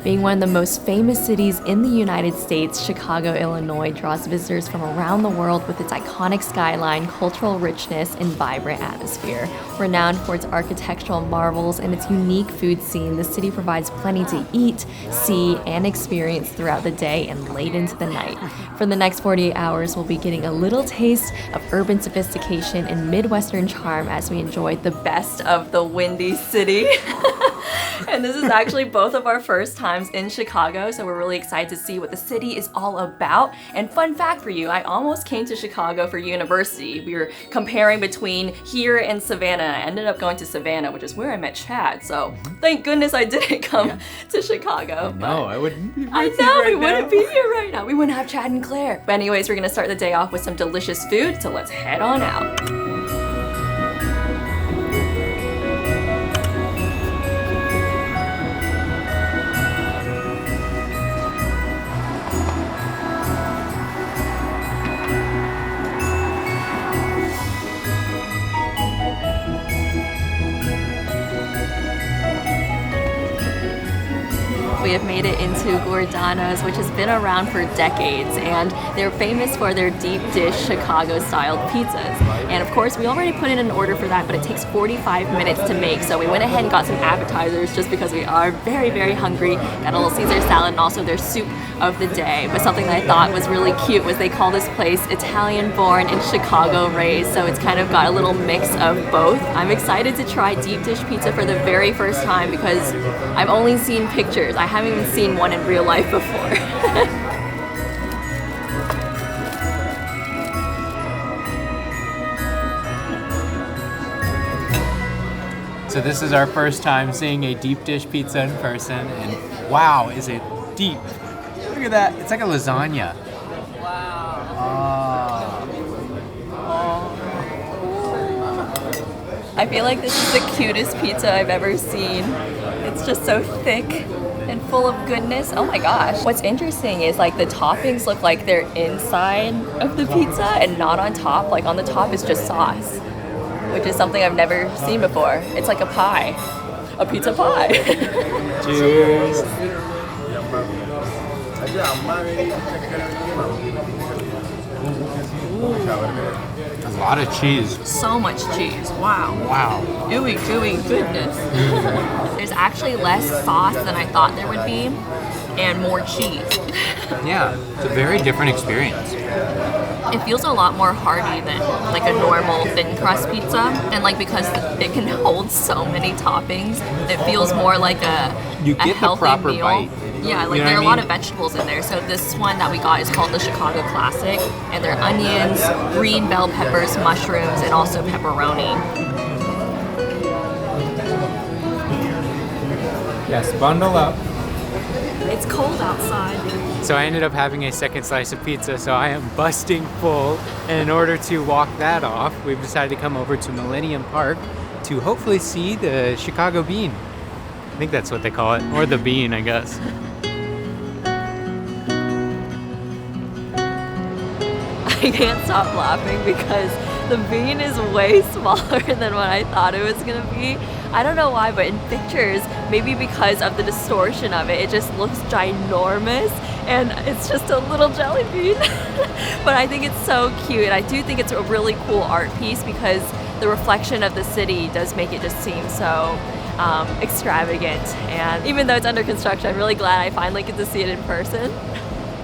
Being one of the most famous cities in the United States, Chicago, Illinois draws visitors from around the world with its iconic skyline, cultural richness, and vibrant atmosphere. Renowned for its architectural marvels and its unique food scene, the city provides plenty to eat, see, and experience throughout the day and late into the night. For the next 48 hours, we'll be getting a little taste of urban sophistication and Midwestern charm as we enjoy the best of the Windy City. And this is actually both of our first times in Chicago, so we're really excited to see what the city is all about. And fun fact for you, I almost came to Chicago for university. We were comparing between here and Savannah. I ended up going to Savannah, which is where I met Chad, so thank goodness I didn't come to Chicago. No, I wouldn't be I know, we wouldn't be here right now. We wouldn't have Chad and Claire. But anyways, we're gonna start the day off with some delicious food, so let's head on out. We have made it into Giordano's, which has been around for decades, and they're famous for their deep dish Chicago-styled pizzas. And of course, we already put in an order for that, but it takes 45 minutes to make, so we went ahead and got some appetizers just because we are very, very hungry. Got a little Caesar salad and also their soup of the day. But something that I thought was really cute was they call this place Italian-born and Chicago-raised, so it's kind of got a little mix of both. I'm excited to try deep dish pizza for the very first time because I've only seen pictures. I haven't even seen one in real life before. So this is our first time seeing a deep dish pizza in person, and wow, is it deep. Look at that, it's like a lasagna. Wow. I feel like this is the cutest pizza I've ever seen. It's just so thick and full of goodness. Oh my gosh. What's interesting is like the toppings look like they're inside of the pizza and not on top. Like on the top is just sauce, which is something I've never seen before. It's like a pie, a pizza pie. Cheers. A lot of cheese. So much cheese. Wow. Wow. Ooey gooey goodness. There's actually less sauce than I thought there would be and more cheese. Yeah, it's a very different experience. It feels a lot more hearty than like a normal thin crust pizza, and like because it can hold so many toppings, it feels more like a get healthy the proper meal. bite. Yeah, like there are a lot of vegetables in there. So this one that we got is called the Chicago Classic, and they're onions, green bell peppers, mushrooms, and also pepperoni. Yes, bundle up. It's cold outside. So I ended up having a second slice of pizza, so I am busting full. And in order to walk that off, we've decided to come over to Millennium Park to hopefully see the Chicago Bean. I think that's what they call it, or the bean, I guess. I can't stop laughing because the bean is way smaller than what I thought it was gonna be. I don't know why, but in pictures, maybe because of the distortion of it, it just looks ginormous and it's just a little jelly bean. But I think it's so cute, and I do think it's a really cool art piece because the reflection of the city does make it just seem so extravagant. And even though it's under construction, I'm really glad I finally get to see it in person.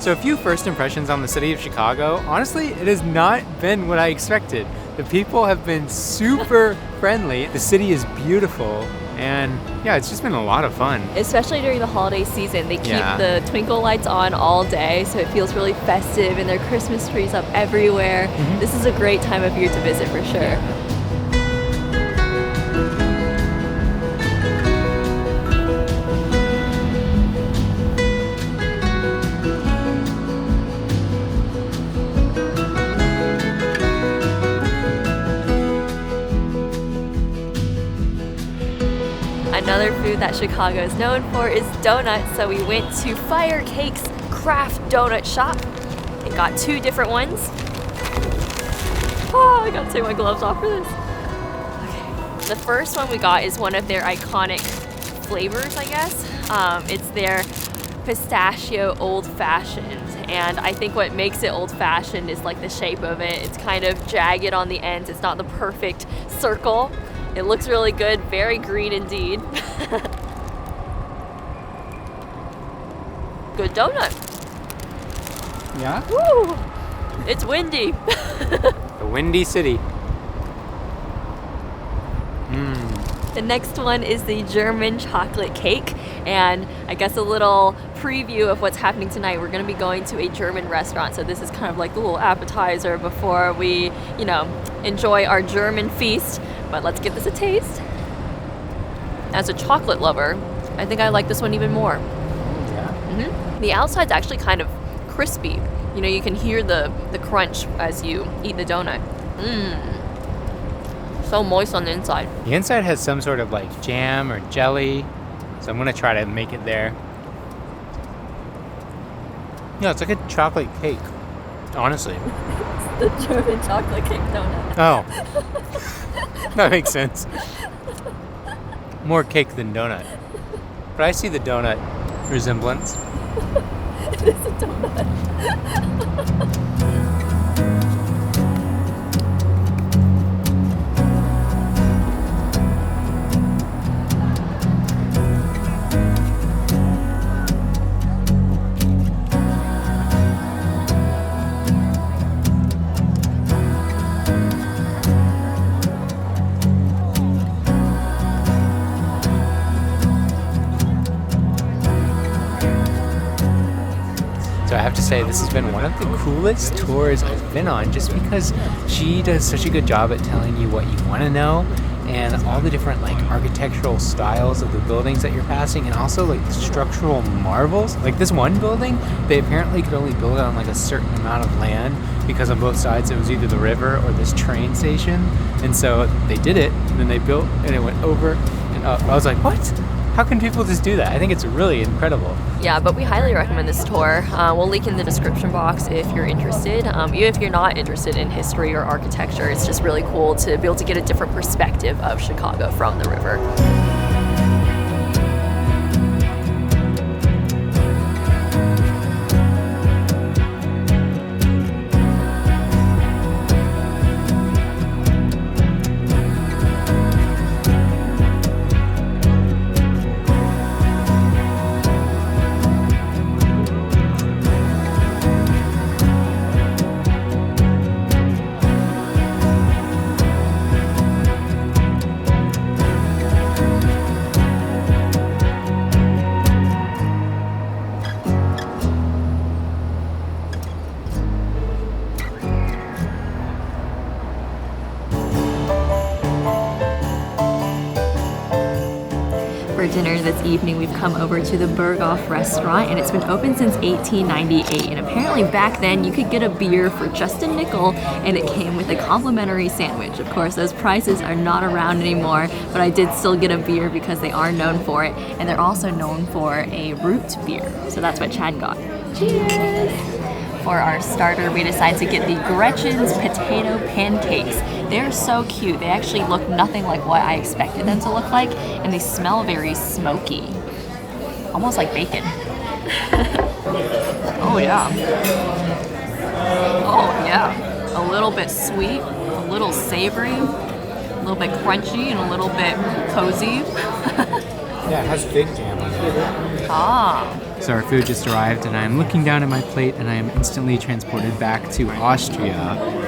So a few first impressions on the city of Chicago. Honestly, it has not been what I expected. The people have been super friendly. The city is beautiful. And yeah, it's just been a lot of fun. Especially during the holiday season. They keep the twinkle lights on all day, so it feels really festive, and there are Christmas trees up everywhere. This is a great time of year to visit for sure. Another food that Chicago is known for is donuts, so we went to Fire Cake's Craft Donut Shop and got two different ones. Oh, I gotta take my gloves off for this. Okay. The first one we got is one of their iconic flavors, I guess. It's their pistachio old-fashioned, and I think what makes it old-fashioned is like the shape of it. It's kind of jagged on the ends. It's not the perfect circle. It looks really good, very green indeed. Good donut. Yeah? Woo! It's windy. The Windy City. The next one is the German chocolate cake, and I guess a little preview of what's happening tonight. We're going to be going to a German restaurant, so this is kind of like the little appetizer before we, enjoy our German feast. But let's give this a taste. As a chocolate lover, I think I like this one even more. Yeah. The outside's actually kind of crispy. You can hear the crunch as you eat the donut. So moist on the inside. The inside has some sort of like jam or jelly, so I'm gonna try to make it there. Yeah, it's like a chocolate cake, honestly. It's the German chocolate cake donut. Oh, that makes sense. More cake than donut. But I see the donut resemblance. It is a donut. So I have to say, this has been one of the coolest tours I've been on, just because she does such a good job at telling you what you want to know, and all the different like architectural styles of the buildings that you're passing, and also like structural marvels. Like this one building, they apparently could only build it on like a certain amount of land, because on both sides it was either the river or this train station, and so they did it, and then they built, and it went over and up. I was like, what? How can people just do that? I think it's really incredible. Yeah, but we highly recommend this tour. We'll link in the description box if you're interested. Even if you're not interested in history or architecture, it's just really cool to be able to get a different perspective of Chicago from the river. For dinner this evening, we've come over to the Berghoff restaurant, and it's been open since 1898. And apparently back then you could get a beer for just a nickel, and it came with a complimentary sandwich. Of course, those prices are not around anymore, but I did still get a beer because they are known for it, and they're also known for a root beer. So that's what Chad got. Cheers! For our starter, we decided to get the Gretchen's potato pancakes. They're so cute. They actually look nothing like what I expected them to look like, and they smell very smoky. Almost like bacon. Oh yeah. Oh yeah. A little bit sweet, a little savory, a little bit crunchy, and a little bit cozy. Yeah, it has fig jam on it. Ah. So our food just arrived, and I'm looking down at my plate, and I am instantly transported back to Austria.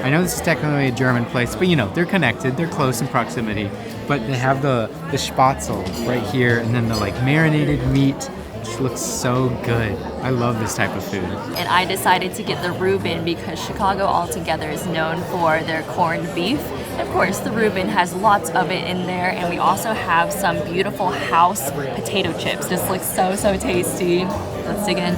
I know this is technically a German place, but they're connected, they're close in proximity. But they have the spatzel right here, and then the like marinated meat. Just looks so good. I love this type of food. And I decided to get the Reuben because Chicago altogether is known for their corned beef. Of course, the Reuben has lots of it in there, and we also have some beautiful house potato chips. This looks so, so tasty. Let's dig in.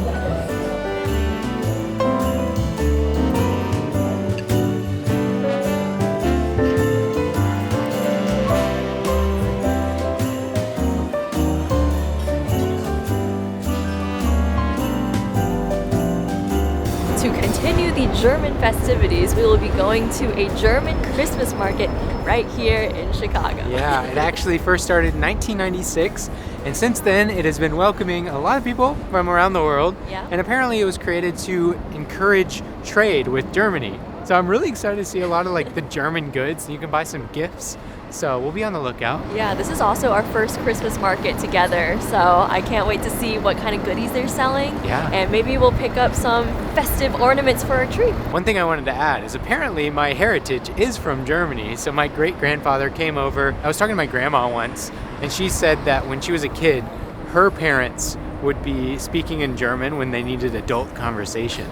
To continue the German festivities, we will be going to a German Christmas market right here in Chicago. Yeah, it actually first started in 1996, And since then, it has been welcoming a lot of people from around the world. Yeah. And apparently it was created to encourage trade with Germany. So I'm really excited to see a lot of like the German goods. You can buy some gifts. So we'll be on the lookout. Yeah, this is also our first Christmas market together, so I can't wait to see what kind of goodies they're selling. Yeah. And maybe we'll pick up some festive ornaments for our tree. One thing I wanted to add is apparently my heritage is from Germany. So my great-grandfather came over. I was talking to my grandma once, and she said that when she was a kid, her parents would be speaking in German when they needed adult conversation.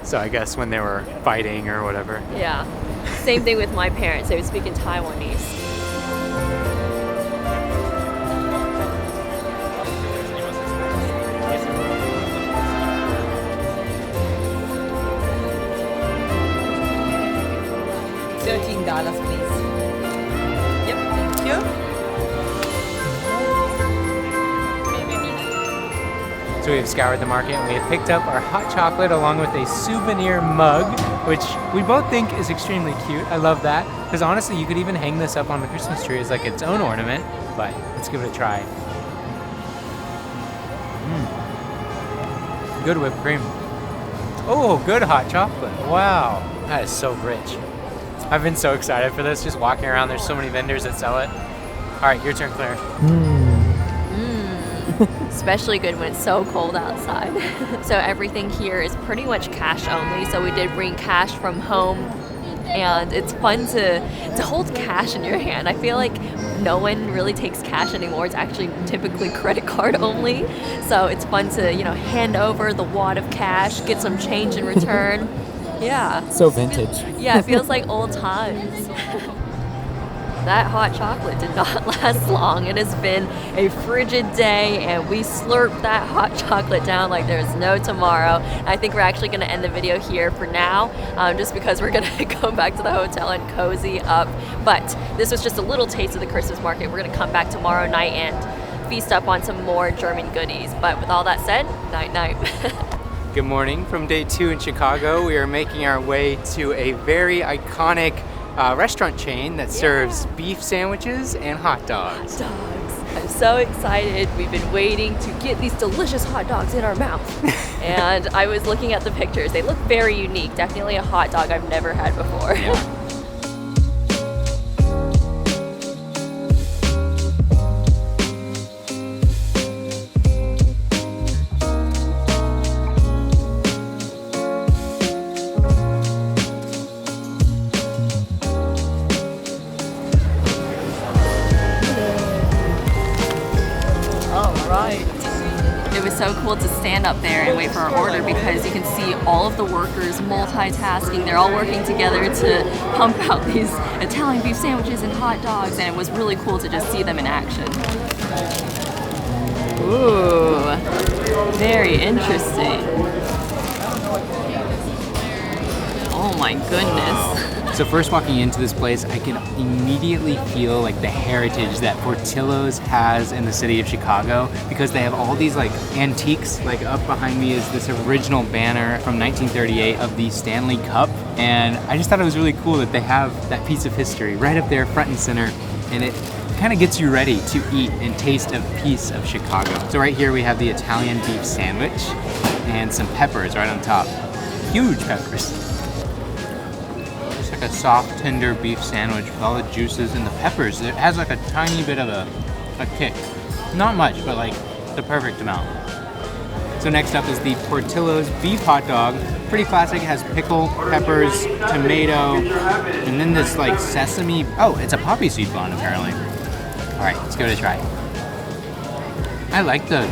So I guess when they were fighting or whatever. Yeah. Same thing with my parents. They would speak in Taiwanese. $13, please. Yep, thank you. So we have scoured the market and we have picked up our hot chocolate along with a souvenir mug, which we both think is extremely cute. I love that, because honestly, you could even hang this up on the Christmas tree as like its own ornament, but let's give it a try. Good whipped cream. Oh, good hot chocolate. Wow, that is so rich. I've been so excited for this, just walking around. There's so many vendors that sell it. All right, your turn, Claire. Especially good when it's so cold outside. So everything here is pretty much cash only. So we did bring cash from home, and it's fun to hold cash in your hand. I feel like no one really takes cash anymore. It's actually typically credit card only. So it's fun to, hand over the wad of cash, get some change in return. Yeah. So vintage. Yeah, it feels like old times. That hot chocolate did not last long. It has been a frigid day, and we slurped that hot chocolate down like there's no tomorrow. I think we're actually going to end the video here for now, just because we're going to go back to the hotel and cozy up. But this was just a little taste of the Christmas market. We're going to come back tomorrow night and feast up on some more German goodies. But with all that said, night-night. Good morning from day 2 in Chicago. We are making our way to a very iconic restaurant chain that serves beef sandwiches and hot dogs. Hot dogs. I'm so excited. We've been waiting to get these delicious hot dogs in our mouth. And I was looking at the pictures. They look very unique. Definitely a hot dog I've never had before. Yeah. It was so cool to stand up there and wait for our order, because you can see all of the workers multitasking. They're all working together to pump out these Italian beef sandwiches and hot dogs, and it was really cool to just see them in action. Ooh, very interesting. Oh my goodness. So first walking into this place, I can immediately feel like the heritage that Portillo's has in the city of Chicago, because they have all these like antiques. Like up behind me is this original banner from 1938 of the Stanley Cup. And I just thought it was really cool that they have that piece of history right up there front and center. And it kind of gets you ready to eat and taste a piece of Chicago. So right here we have the Italian beef sandwich and some peppers right on top. Huge peppers. Like a soft, tender beef sandwich with all the juices and the peppers. It has like a tiny bit of a kick. Not much, but like the perfect amount. So next up is the Portillo's beef hot dog. Pretty classic. It has pickle, peppers, tomato, and then this like sesame. Oh, it's a poppy seed bun apparently. All right, let's give it a try. I like the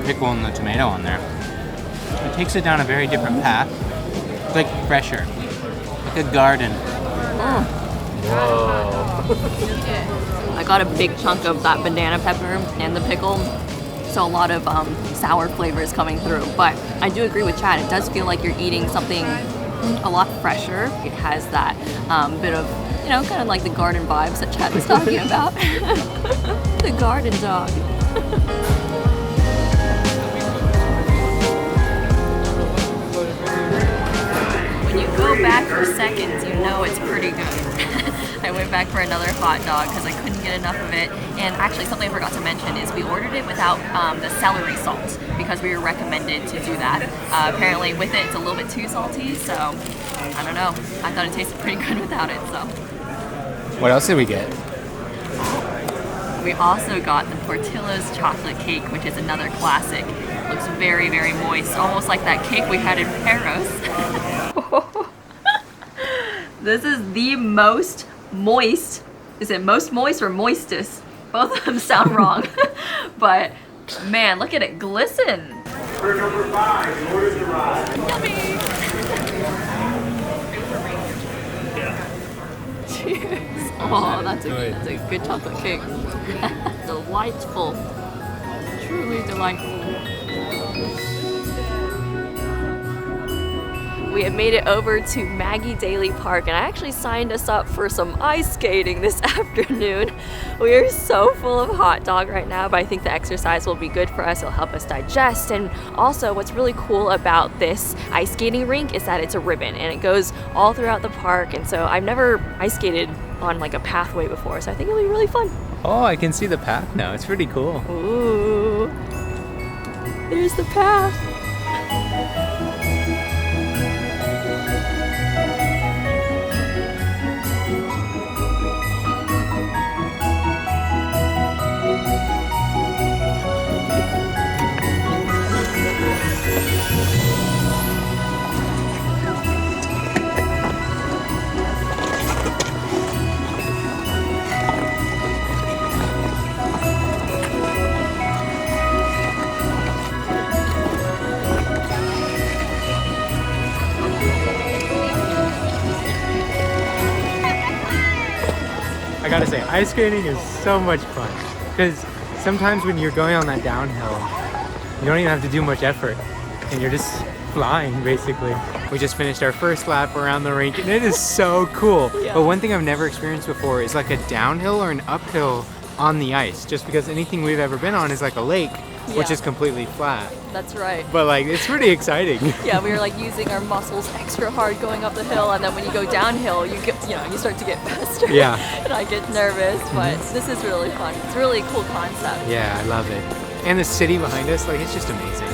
pickle and the tomato on there. It takes it down a very different path. It's like fresher. A garden. Whoa. I got a big chunk of that banana pepper and the pickle, so a lot of sour flavors coming through. But I do agree with Chad. It does feel like you're eating something a lot fresher. It has that bit of, kind of like the garden vibes that Chad was talking about. The garden dog. When you go back for seconds, you know it's pretty good. I went went back for another hot dog because I couldn't get enough of it. And actually, something I forgot to mention is we ordered it without the celery salt because we were recommended to do that. Apparently, with it, it's a little bit too salty, so I don't know. I thought it tasted pretty good without it, so. What else did we get? We also got the Portillo's chocolate cake, which is another classic. Looks very, very moist, almost like that cake we had in Paris. This is the most moist. Is it most moist or moistest? Both of them sound wrong. But man, look at it glisten. Order number 5, the order's arrived. Yummy. Cheers. Oh, that's a good chocolate cake. Delightful. Truly delightful. We have made it over to Maggie Daly Park, and I actually signed us up for some ice skating this afternoon. We are so full of hot dog right now, but I think the exercise will be good for us. It'll help us digest. And also, what's really cool about this ice skating rink is that it's a ribbon, and it goes all throughout the park. And so I've never ice skated on like a pathway before, so I think it'll be really fun. Oh, I can see the path now. It's pretty cool. Ooh, there's the path. I gotta say, ice skating is so much fun because sometimes when you're going on that downhill, you don't even have to do much effort and you're just flying basically. We just finished our first lap around the rink and it is so cool. Yeah. But one thing I've never experienced before is like a downhill or an uphill on the ice, just because anything we've ever been on is like a lake, which Yeah. is completely flat. That's right. But like, it's pretty exciting. Yeah, we were like using our muscles extra hard going up the hill, and then when you go downhill, you get, you start to get faster. Yeah. And I get nervous, but this is really fun. It's a really cool concept. Yeah, I love it. And the city behind us, like, it's just amazing.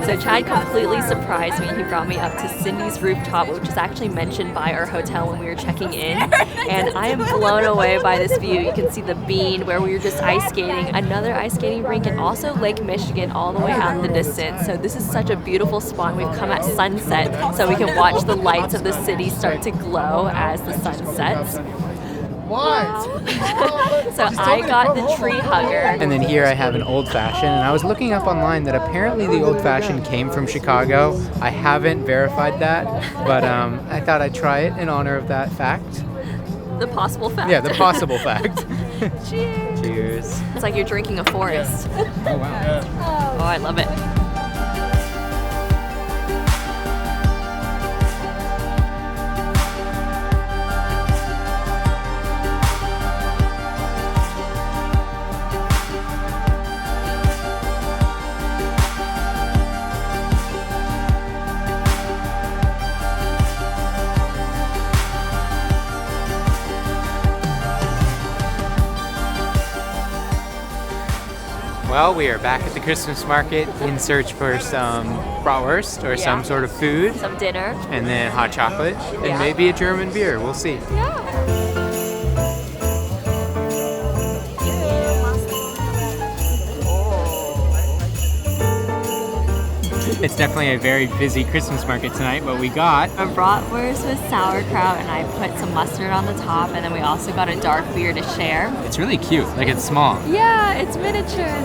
So Chad completely surprised me. He brought me up to Cindy's rooftop, which is actually mentioned by our hotel when we were checking in. And I am blown away by this view. You can see the bean where we were just ice skating, another ice skating rink, and also Lake Michigan all the way out in the distance. So this is such a beautiful spot. We've come at sunset so we can watch the lights of the city start to glow as the sun sets. Wow. So I got the tree hugger. And then here I have an old fashioned, and I was looking up online that apparently the old fashioned came from Chicago. I haven't verified that, but I thought I'd try it in honor of that fact. The possible fact. Yeah, the possible fact. Cheers. Cheers. It's like you're drinking a forest. Oh wow. Oh, I love it. Well, we are back at the Christmas market in search for some bratwurst or some sort of food, Some dinner. and then hot chocolate, and Yeah. maybe a German beer. We'll see. It's definitely a very busy Christmas market tonight, but we got A bratwurst with sauerkraut, and I put some mustard on the top, and then we also got a dark beer to share. it's really cute. Like, it's small. Yeah, it's miniature.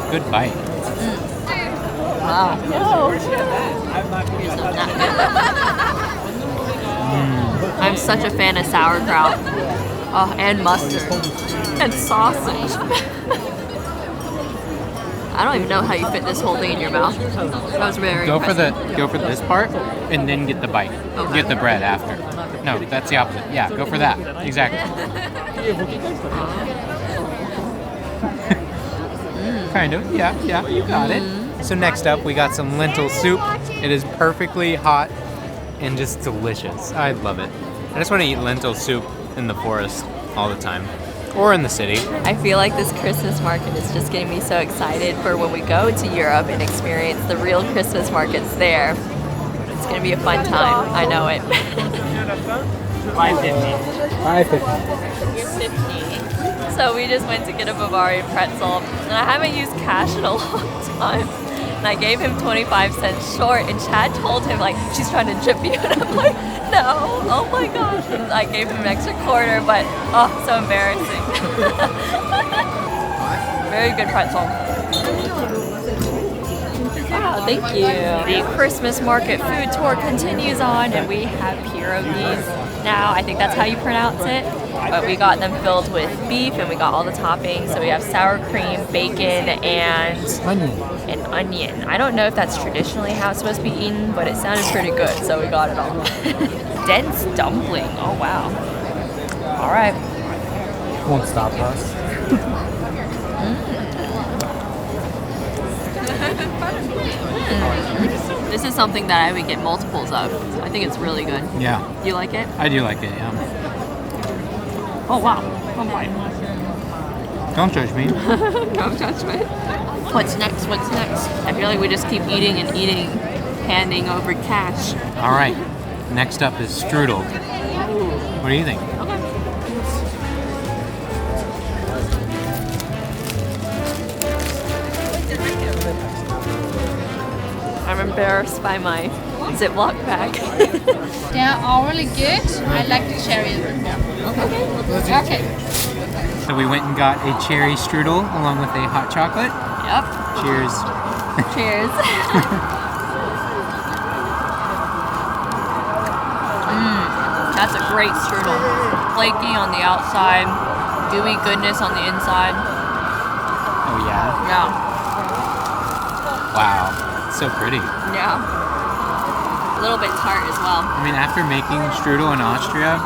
Good bite. Wow. I'm such a fan of sauerkraut. Oh, and mustard. And sausage. I don't even know how you fit this whole thing in your mouth. That was very Go for impressive. this part, and then get the bite. Okay. Get the bread after. No, that's the opposite. Yeah, go for that. Exactly. Kind of. Yeah, you got it. So next up, we got some lentil soup. It is perfectly hot and just delicious. I love it. I just want to eat lentil soup in the forest all the time, or in the city. I feel like this Christmas market is just getting me so excited for when we go to Europe and experience the real Christmas markets there. It's going to be a fun time. I know it. $5.50. So we just went to get a Bavarian pretzel, and I haven't used cash in a long time. And I gave him 25 cents short, and Chad told him, like, she's trying to chip you. And I'm like, no, oh my gosh. And I gave him an extra quarter, but oh, so embarrassing. Very good pretzel. Wow, thank you. The Christmas market food tour continues on, and we have pierogies now. I think that's how you pronounce it. But we got them filled with beef, and we got all the toppings. So we have sour cream, bacon, and an onion. I don't know if that's traditionally how it's supposed to be eaten, but it sounded pretty good, so we got it all. Dense dumpling. Oh, wow. All right. Won't stop us. This is something that I would get multiples of. I think it's really good. Yeah, You like it? I do like it. Yeah. Oh, wow. One bite. Don't judge me. Don't touch me. What's next? What's next? I feel like we just keep eating and eating, handing over cash. All right. Next up is strudel. What do you think? Okay. I'm embarrassed by my Ziploc bag. They are all really good. I like the cherry. Okay. So we went and got a cherry strudel along with a hot chocolate. Yep. Cheers. Cheers. That's a great strudel. Flaky on the outside, gooey goodness on the inside. Oh yeah. Yeah. Wow. So pretty. Yeah. A little bit tart as well. I mean, after making strudel in Austria,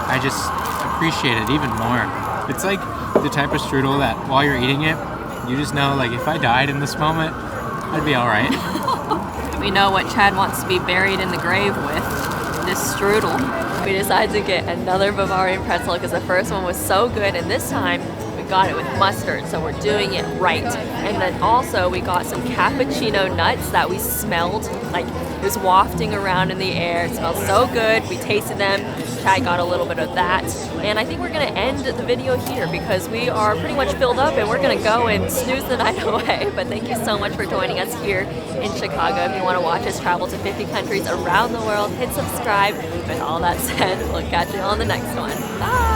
I just appreciate it even more. It's like the type of strudel that while you're eating it, you just know, like, if I died in this moment, I'd be all right. We know what Chad wants to be buried in the grave with, this strudel. We decided to get another Bavarian pretzel because the first one was so good, and this time we got it with mustard, so we're doing it right. And then also we got some cappuccino nuts that we smelled, like it was wafting around in the air. It smelled so good. We tasted them. Chad got a little bit of that. And I think we're gonna end the video here because we are pretty much filled up and we're gonna go and snooze the night away. But thank you so much for joining us here in Chicago. If you wanna watch us travel to 50 countries around the world, hit subscribe. With all that said, we'll catch you on the next one. Bye.